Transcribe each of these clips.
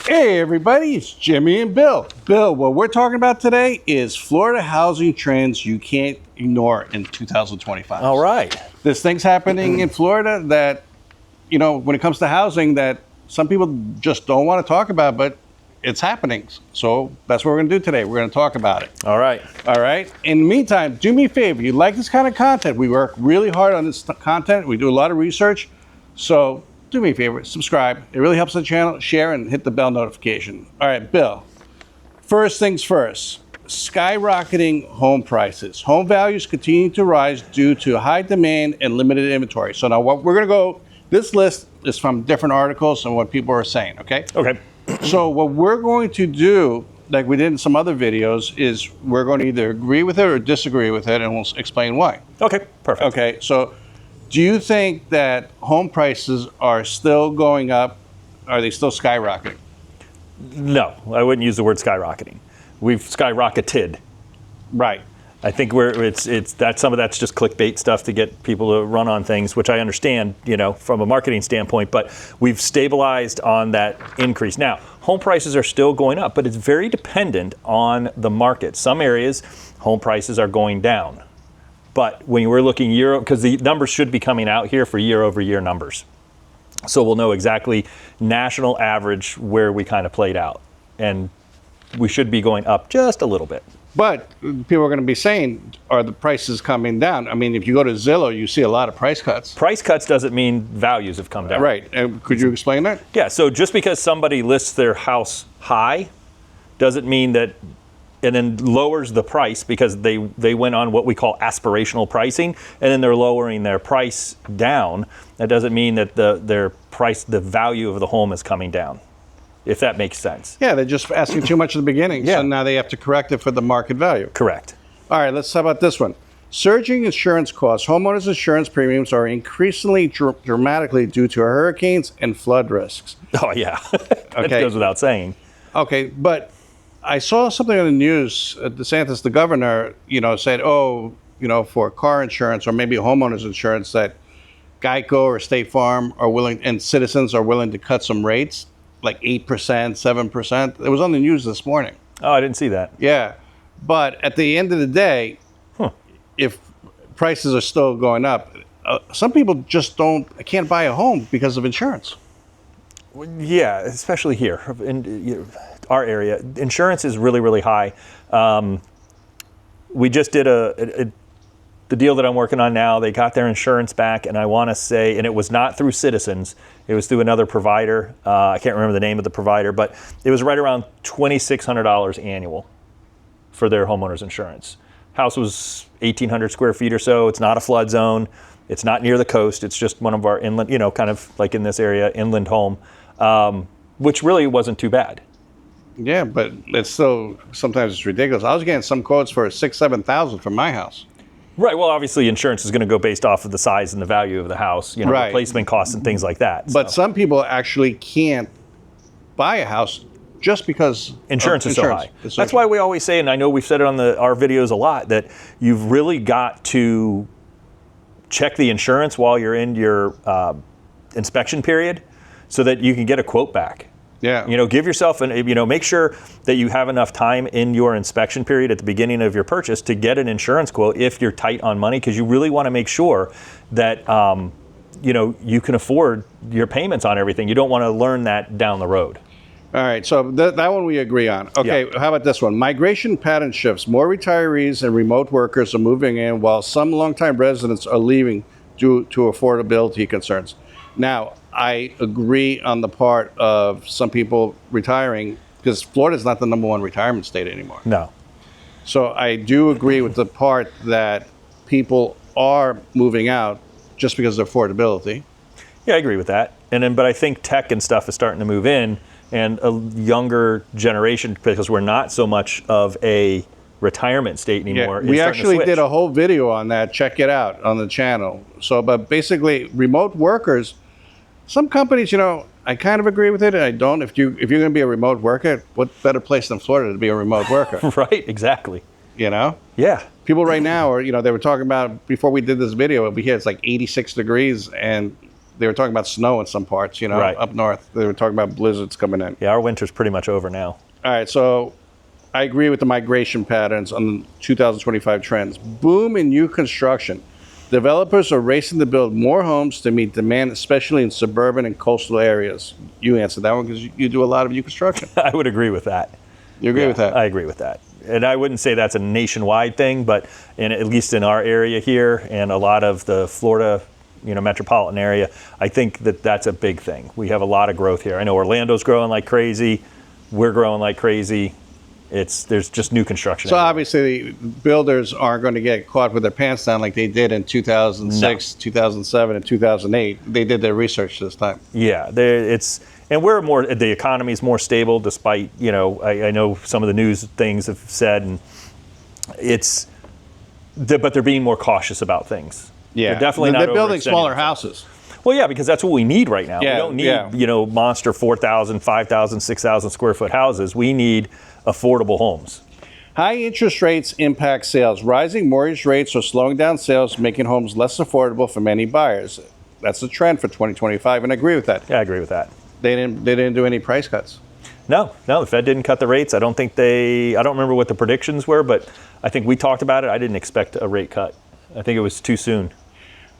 Hey everybody, it's Jimmy and Bill. Bill, what we're talking about today is Florida housing trends you can't ignore in 2025. All right. There's things happening in Florida that, when it comes to housing that some people just don't want to talk about, but it's happening. So that's what we're going to do today. We're going to talk about it. All right. All right. In the meantime, do me a favor. You like this kind of content? We work really hard on this content. We do a lot of research. So do me a favor, subscribe. It really helps the channel. Share and hit the bell notification. All right, Bill. First things first. Skyrocketing home prices. Home values continue to rise due to high demand and limited inventory. So now what we're going to go, this list is from different articles and what people are saying, okay? Okay. So what we're going to do, like we did in some other videos, is we're going to either agree with it or disagree with it, and we'll explain why. Okay, perfect. Okay, so do you think that home prices are still going up? Are they still skyrocketing? No, I wouldn't use the word skyrocketing. We've skyrocketed. Right. I think some of that's just clickbait stuff to get people to run on things, which I understand, from a marketing standpoint, but we've stabilized on that increase. Now, home prices are still going up, but it's very dependent on the market. Some areas, home prices are going down. But when we're looking because the numbers should be coming out here for year-over-year numbers. So we'll know exactly national average where we kind of played out. And we should be going up just a little bit. But people are going to be saying, are the prices coming down? I mean, if you go to Zillow, you see a lot of price cuts. Price cuts doesn't mean values have come down. Right. Could you explain that? Yeah. So just because somebody lists their house high doesn't mean that, and then lowers the price because they went on what we call aspirational pricing, and then they're lowering their price down. That doesn't mean that their price, the value of the home is coming down, if that makes sense. Yeah, they're just asking too much at the beginning, Yeah. so now they have to correct it for the market value. Correct. All right, let's talk about this one. Surging insurance costs. Homeowners insurance premiums are increasingly dramatically due to hurricanes and flood risks. Oh, yeah. That Okay. goes without saying. Okay, but I saw something on the news. DeSantis, the governor, said, for car insurance or maybe homeowners insurance, that Geico or State Farm are willing, and Citizens are willing to cut some rates, like 8%, 7%. It was on the news this morning. Oh, I didn't see that. Yeah, but at the end of the day, if prices are still going up, some people just can't buy a home because of insurance. Yeah, especially here in our area. Insurance is really, really high. We just did the deal that I'm working on now. They got their insurance back, and I want to say, and it was not through Citizens. It was through another provider. I can't remember the name of the provider, but it was right around $2,600 annual for their homeowners insurance. House was 1,800 square feet or so. It's not a flood zone. It's not near the coast. It's just one of our inland, kind of like in this area, inland home, which really wasn't too bad. Yeah, but it's still, sometimes it's ridiculous. I was getting some quotes for $6,000, $7,000 for my house. Right. Well, obviously, insurance is going to go based off of the size and the value of the house, Right. replacement costs and things like that. But so. some people actually can't buy a house just because Insurance is so high. It's so That's why we always say, and I know we've said it on our videos a lot, that you've really got to check the insurance while you're in your inspection period so that you can get a quote back. Yeah. Give yourself make sure that you have enough time in your inspection period at the beginning of your purchase to get an insurance quote if you're tight on money, because you really want to make sure that you can afford your payments on everything. You don't want to learn that down the road. All right, so that one we agree on. Okay, Yeah. How about this one? Migration pattern shifts. More retirees and remote workers are moving in, while some longtime residents are leaving due to affordability concerns. Now, I agree on the part of some people retiring, because Florida's not the #1 retirement state anymore. No. So I do agree with the part that people are moving out just because of affordability. Yeah, I agree with that. But I think tech and stuff is starting to move in, and a younger generation, because we're not so much of a retirement state anymore. Yeah, we actually did a whole video on that. Check it out on the channel. So, but basically, remote workers, some companies, I kind of agree with it, and I don't. If you're going to be a remote worker, what better place than Florida to be a remote worker? Right, exactly. Yeah. People right now are, they were talking about, before we did this video, over here it's like 86 degrees, and they were talking about snow in some parts, Right. up north. They were talking about blizzards coming in. Yeah, our winter's pretty much over now. All right, so I agree with the migration patterns on the 2025 trends. Boom in new construction. Developers are racing to build more homes to meet demand, especially in suburban and coastal areas. You answered that one because you do a lot of new construction. I would agree with that. You agree with that? I agree with that. And I wouldn't say that's a nationwide thing, but at least in our area here and a lot of the Florida, metropolitan area, I think that's a big thing. We have a lot of growth here. I know Orlando's growing like crazy. We're growing like crazy. There's just new construction. So everywhere. obviously, builders aren't going to get caught with their pants down like they did in 2006, 2007, and 2008. They did their research this time. Yeah, and the economy's more stable despite, I know some of the news things have said, and but they're being more cautious about things. Yeah, They're definitely not They're building overextending smaller themselves. houses. Well, yeah, because that's what we need right now. Yeah, We don't need, monster 4,000, 5,000, 6,000 square foot houses. We need affordable homes. High interest rates impact sales. Rising mortgage rates are slowing down sales, making homes less affordable for many buyers. That's the trend for 2025, and I agree with that. Yeah, I agree with that. They didn't do any price cuts. No, the Fed didn't cut the rates. I don't remember what the predictions were, but I think we talked about it. I didn't expect a rate cut. I think it was too soon.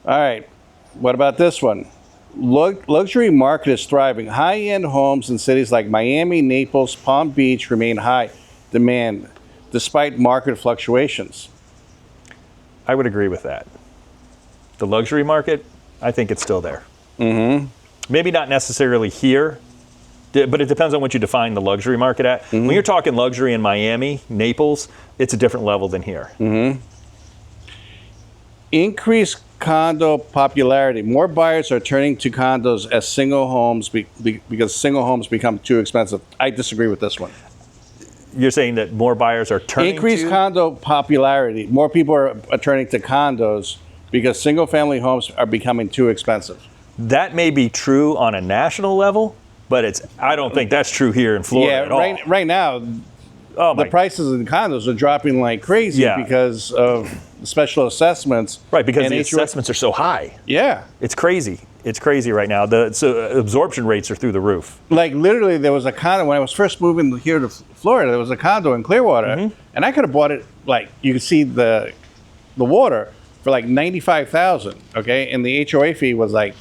All right. What about this one? Luxury market is thriving. High-end homes in cities like Miami, Naples, Palm Beach remain high demand despite market fluctuations. I would agree with that. The luxury market, I think it's still there. Mm-hmm. Maybe not necessarily here, but it depends on what you define the luxury market at. Mm-hmm. When you're talking luxury in Miami, Naples, it's a different level than here. Mm-hmm. Increased condo popularity. More buyers are turning to condos as single homes because single homes become too expensive. I disagree with this one. You're saying that more buyers are turning Increased condo popularity. More people are turning to condos because single-family homes are becoming too expensive. That may be true on a national level, but I don't think that's true here in Florida at all. Right now, the prices in condos are dropping like crazy because of special assessments. Right, because the assessments are so high. Yeah. It's crazy. It's crazy right now. So absorption rates are through the roof. Like literally, there was a condo when I was first moving here to Florida. There was a condo in Clearwater, and I could have bought it like you could see the water for like $95,000. Okay, and the HOA fee was like,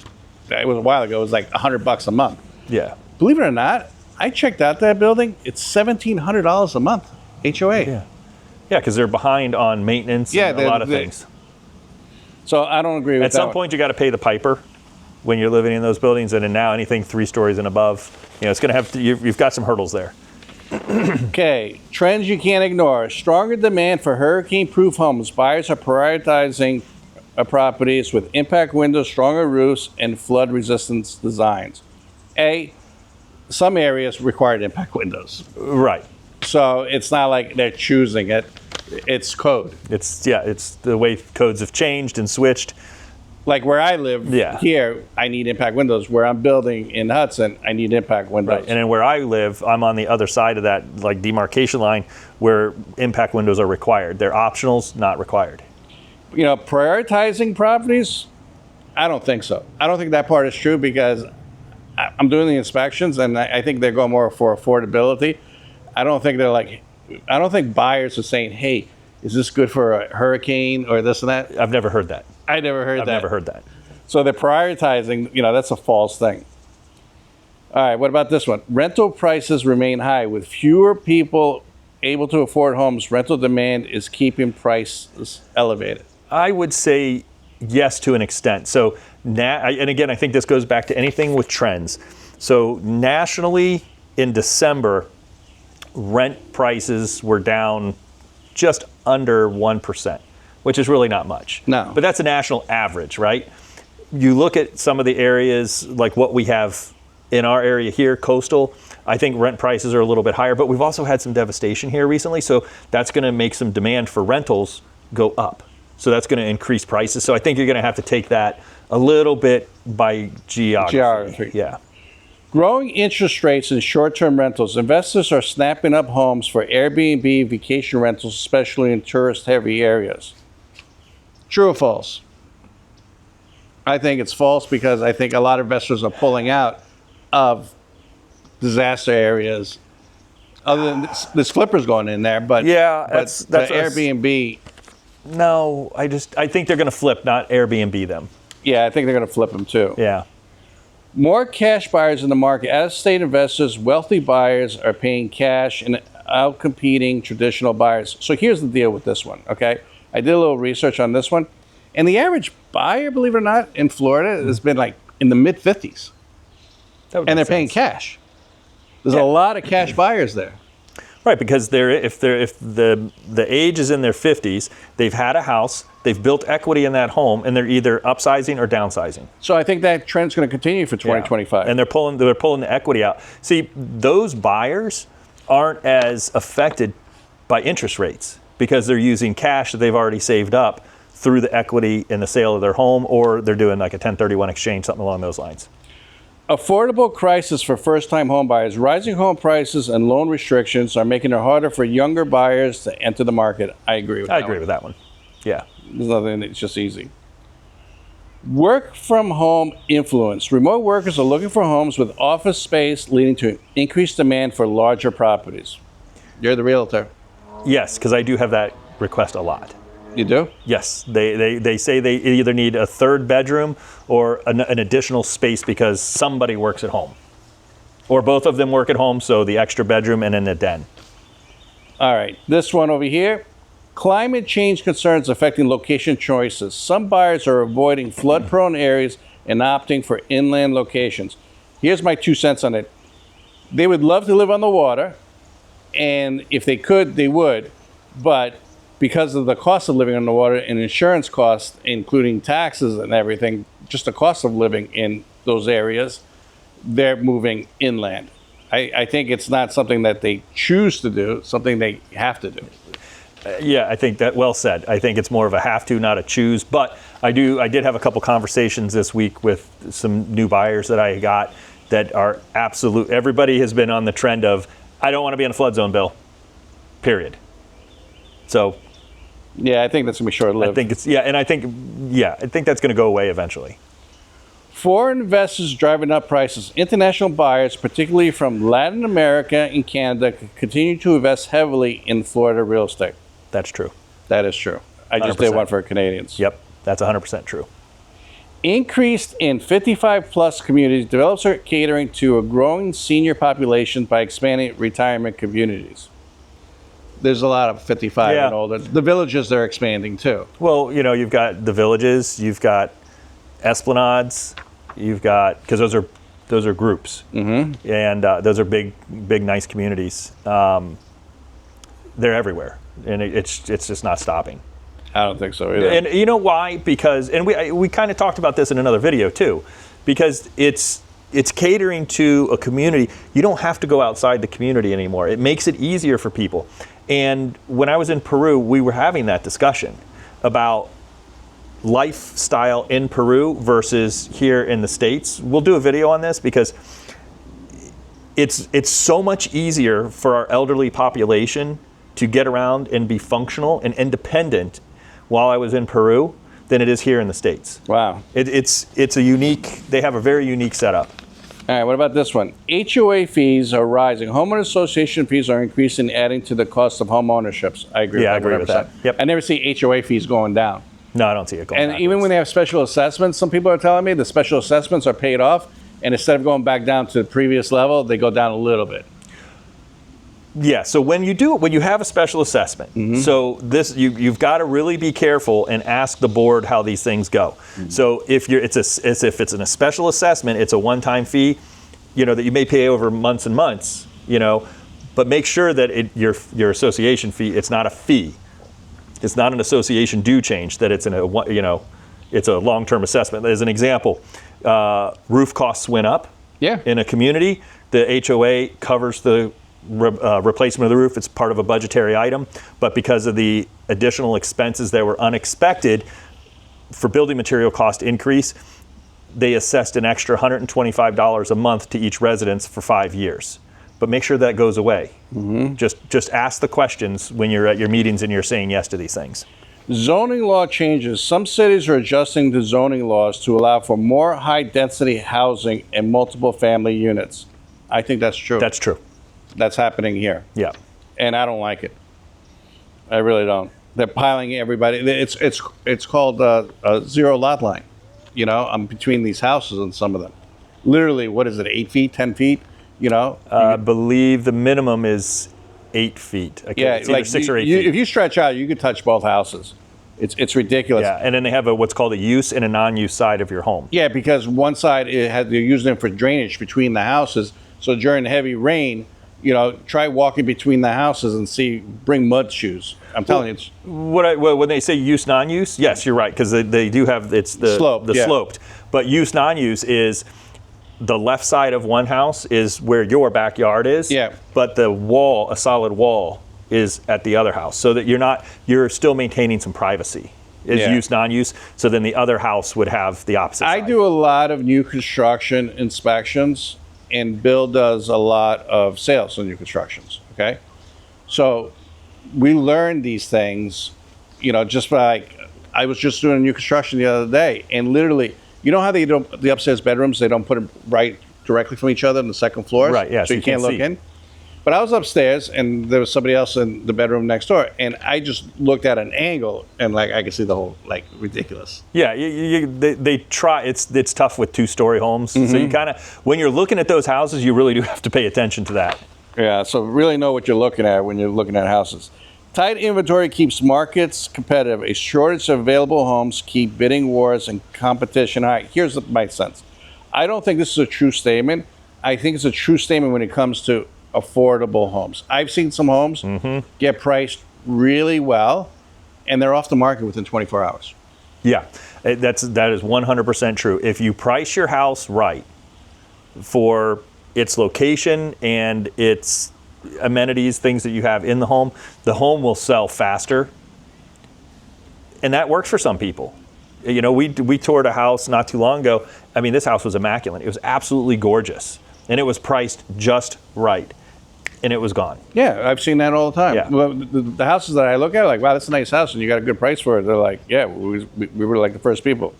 it was a while ago. It was like $100 a month. Yeah. Believe it or not, I checked out that building. It's $1,700 a month HOA. Yeah. Yeah, because they're behind on maintenance and a lot of things. So I don't agree with that. At some point, you got to pay the piper when you're living in those buildings, and then now anything 3 stories and above, it's going to have you've got some hurdles there. Okay, trends you can't ignore. Stronger demand for hurricane-proof homes. Buyers are prioritizing properties with impact windows, stronger roofs, and flood resistance designs. Some areas required impact windows. Right. So it's not like they're choosing it. It's code. It's the way codes have changed and switched. Like where I live here, I need impact windows. Where I'm building in Hudson, I need impact windows. Right. And then where I live, I'm on the other side of that like demarcation line where impact windows are required. They're optionals, not required. Prioritizing properties, I don't think so. I don't think that part is true because I'm doing the inspections and I think they're going more for affordability. I don't think buyers are saying, hey, is this good for a hurricane or this and that? I've never heard that. I've never heard that. So they're prioritizing, that's a false thing. All right, what about this one? Rental prices remain high. With fewer people able to afford homes, rental demand is keeping prices elevated. I would say yes to an extent. So, and again, I think this goes back to anything with trends. So nationally, in December, rent prices were down just under 1%, which is really not much. No. But that's a national average, right? You look at some of the areas like what we have in our area here, coastal, I think rent prices are a little bit higher, but we've also had some devastation here recently, so that's going to make some demand for rentals go up. So that's going to increase prices. So I think you're going to have to take that a little bit by geography. Yeah. Growing interest rates in short-term rentals. Investors are snapping up homes for Airbnb vacation rentals, especially in tourist-heavy areas. True or false? I think it's false because I think a lot of investors are pulling out of disaster areas. Other than this flippers going in there, but Yeah, but that's the what I was- Airbnb. No, I think they're going to flip, not Airbnb them. Yeah, I think they're going to flip them too. Yeah. More cash buyers in the market. Out-of-state investors, wealthy buyers are paying cash and out-competing traditional buyers. So here's the deal with this one, okay? I did a little research on this one, and the average buyer, believe it or not, in Florida has been like in the mid-50s, That would and they're make paying sense. cash. There's Yeah. a lot of cash buyers there. Right, because if the age is in their 50s, they've had a house, they've built equity in that home, and they're either upsizing or downsizing. So I think that trend's going to continue for 2025. And they're pulling the equity out. See, those buyers aren't as affected by interest rates because they're using cash that they've already saved up through the equity in the sale of their home, or they're doing like a 1031 exchange, something along those lines. Affordable crisis for first-time home buyers. Rising home prices and loan restrictions are making it harder for younger buyers to enter the market. I agree with that. I agree with that one. Yeah. There's nothing, it's just easy. Work from home influence. Remote workers are looking for homes with office space, leading to increased demand for larger properties. You're the realtor. Yes, because I do have that request a lot. You do? Yes, they say they either need a third bedroom or an additional space because somebody works at home. Or both of them work at home, so the extra bedroom and then a den. All right, this one over here. Climate change concerns affecting location choices. Some buyers are avoiding flood-prone areas and opting for inland locations. Here's my 2 cents on it. They would love to live on the water, and if they could, they would. But because of the cost of living on the water and insurance costs, including taxes and everything, just the cost of living in those areas, they're moving inland. I think it's not something that they choose to do, it's something they have to do. Yeah, I think that well said. I think it's more of a have to, not a choose. But I did have a couple conversations this week with some new buyers that I got that are absolute. Everybody has been on the trend of, I don't want to be in a flood zone, Bill. Period. So Yeah, I think that's gonna be short-lived. I think I think that's going to go away eventually. Foreign investors driving up prices. International buyers, particularly from Latin America and Canada, continue to invest heavily in Florida real estate. That's true. That is true. I just did 100%. one for Canadians. Yep, that's 100% true. Increased in 55-plus communities. Developers are catering to a growing senior population by expanding retirement communities. There's a lot of 55 Yeah. and older. The villages are expanding too. Well, you've got the villages, you've got esplanades, you've got, because those are groups, and those are big, nice communities. They're everywhere, and it's just not stopping. I don't think so either. And you know why? Because, and we kind of talked about this in another video too, because it's catering to a community. You don't have to go outside the community anymore. It makes it easier for people. And when I was in Peru, we were having that discussion about lifestyle in Peru versus here in the States. We'll do a video on this because it's so much easier for our elderly population to get around and be functional and independent while I was in Peru than it is here in the States. Wow. It's a unique, they have a very unique setup. All right, what about this one? HOA fees are rising. Homeowner association fees are increasing, adding to the cost of home ownerships. I agree Yeah, I with that. agree with that. 100%. Yep. I never see HOA fees going down. No, I don't see it going And even backwards. when they have special assessments, some people are telling me the special assessments are paid off, and instead of going back down to the previous level, they go down a little bit. Yeah, so when you have a special assessment, so you've got to really be careful and ask the board how these things go. So if it's a special assessment, it's a one-time fee, that you may pay over months and months, but make sure that your association fee, it's not a fee. It's not an association due change, that it's it's a long-term assessment. As an example, roof costs went up in a community. The HOA covers the replacement of the roof. It's part of a budgetary item, but because of the additional expenses that were unexpected for building material cost increase, they assessed an extra $125 a month to each residence for 5 years. But make sure that goes away. Just ask the questions when you're at your meetings and you're saying yes to these things. Zoning law changes. Some cities are adjusting the zoning laws to allow for more high-density housing and multiple family units. I think that's true. That's true. That's happening here. Yeah. And I don't like it. I really don't. They're piling everybody. It's called a zero lot line. You know, I'm between these houses and some of them. Literally, what is it, 8 feet, 10 feet? You know? I believe the minimum is 8 feet. Okay, Yeah, it's either 6 or 8 feet. If you stretch out, you could touch both houses. It's ridiculous. Yeah, and then they have what's called a use and a non-use side of your home. Yeah, because one side they're using it for drainage between the houses. So during heavy rain, you know, try walking between the houses and bring mud shoes. I'm telling you, it's When they say use non-use, yes, you're right, because they do have the sloped. But use non-use is the left side of one house is where your backyard is. Yeah. But the wall, a solid wall, is at the other house, so that you're still maintaining some privacy. Is use non-use. So then the other house would have the opposite side. I do a lot of new construction inspections, and Bill does a lot of sales on new constructions. Okay, so we learn these things, you know, just by I was just doing new construction the other day, and literally, you know how they do the upstairs bedrooms, they don't put them right directly from each other on the second floor, Right, yeah, so you can't look see. in. But I was upstairs, and there was somebody else in the bedroom next door, and I just looked at an angle, and like I could see the whole, like, ridiculous. Yeah, they try. It's tough with two-story homes, so you kind of, when you're looking at those houses, you really do have to pay attention to that. Yeah, so really know what you're looking at when you're looking at houses. Tight inventory keeps markets competitive. A shortage of available homes keep bidding wars and competition high. Here's my sense. I don't think this is a true statement. I think it's a true statement when it comes to affordable homes. I've seen some homes get priced really well, and they're off the market within 24 hours. Yeah, that is 100% true. If you price your house right for its location and its amenities, things that you have in the home will sell faster, and that works for some people. You know, we toured a house not too long ago. I mean, this house was immaculate. It was absolutely gorgeous, and it was priced just right, and it was gone. Yeah, I've seen that all the time. Yeah. Well, the houses that I look at are like, wow, that's a nice house, and you got a good price for it. They're like, yeah, we were like the first people.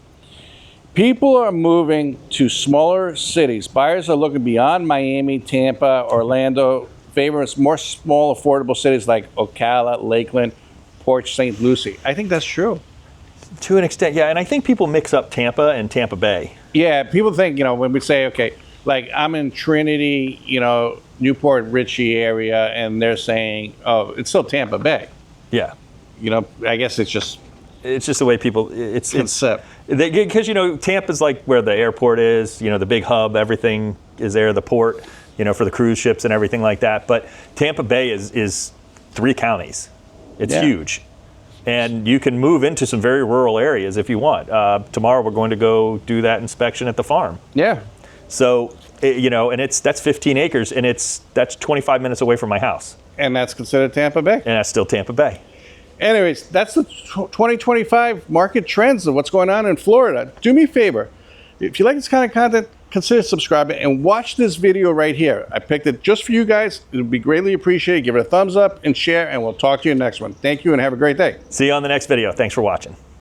People are moving to smaller cities. Buyers are looking beyond Miami, Tampa, Orlando, favoring more small, affordable cities like Ocala, Lakeland, Port St. Lucie. I think that's true. To an extent, yeah, and I think people mix up Tampa and Tampa Bay. Yeah, people think, you know, when we say, okay, like I'm in Trinity, you know, Newport Richie area, and they're saying, oh, it's still Tampa Bay. Yeah. You know, I guess it's just the way people, it's concept. Because, you know, Tampa's like where the airport is, you know, the big hub, everything is there, the port, you know, for the cruise ships and everything like that. But Tampa Bay is 3 counties. It's huge. And you can move into some very rural areas if you want. Tomorrow we're going to go do that inspection at the farm. Yeah. So, you know, and that's 15 acres, and that's 25 minutes away from my house. And that's considered Tampa Bay? And that's still Tampa Bay. Anyways, that's the 2025 market trends of what's going on in Florida. Do me a favor. If you like this kind of content, consider subscribing and watch this video right here. I picked it just for you guys. It would be greatly appreciated. Give it a thumbs up and share, and we'll talk to you in the next one. Thank you and have a great day. See you on the next video. Thanks for watching.